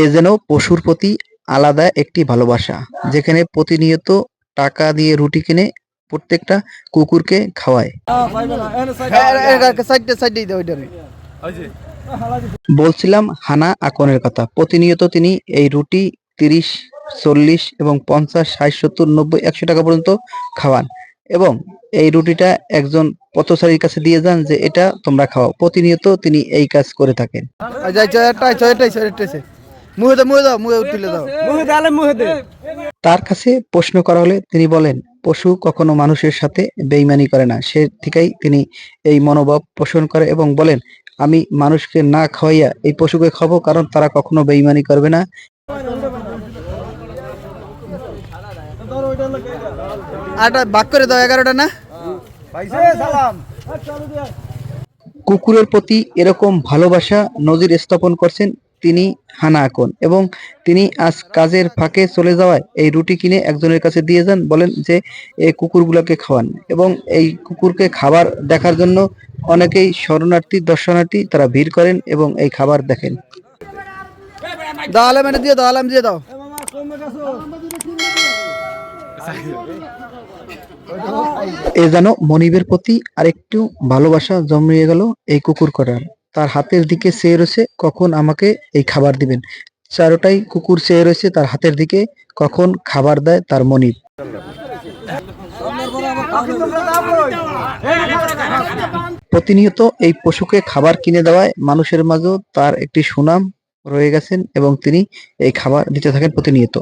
এ যেন পশুর প্রতি আলাদা একটি ভালোবাসা, যেখানে প্রতিনিয়ত টাকা দিয়ে রুটি কিনে প্রত্যেকটা কুকুরকে খাওয়ায়। বলছিলাম হানা আকনের কথা। প্রতিনিয়ত তিনি এই রুটি 30, 40 এবং 50, 60, 70, 90, 100 টাকা পর্যন্ত খাওয়ান এবং এই রুটিটা একজন পথচারীর কাছে দিয়ে যান যে এটা তোমরা খাও। প্রতিনিয়ত তিনি এই কাজ করে থাকেন। তার কাছে প্রশ্ন করা হলে তিনি বলেন, পশু কখনো মানুষের সাথে বেইমানি করে না। সে থেকেই তিনি এই মনোভাব পোষণ করে এবং বলেন, আমি মানুষকে না খাওয়াইয়া এই পশুকে খাবো, কারণ তারা কখনো বেইমানি করবে না। কুকুরের প্রতি এরকম ভালোবাসা নজির স্থাপন করছেন তিনি হানা আকন, এবং তিনি আজ কাজের ফাঁকে চলে যাওয়ায় এই রুটি কিনে একজনের কাছে দিয়ে যান, বলেন যে এই কুকুরগুলোকে খাওয়ান। এবং এই কুকুরকে খাবার দেখার জন্য অনেকেই শরণার্থী, দর্শনার্থী তারা ভিড় করেন এবং এই খাবার দেখেন। এ যেন মনিবের প্রতি আরেকটু ভালোবাসা জন্মিয়ে গেল এই কুকুর করার। তার হাতের দিকে চেয়ে রয়েছে কখন আমাকে এই খাবার দিবেন। চারোটাই কুকুর চেয়ে রয়েছে তার হাতের দিকে, কখন খাবার দেয় তার মনিব। প্রতিনিয়ত এই পশুকে খাবার কিনে দেওয়ায় মানুষের মাঝেও তার একটি সুনাম রয়ে গেছেন এবং তিনি এই খাবার দিতে থাকেন প্রতিনিয়ত।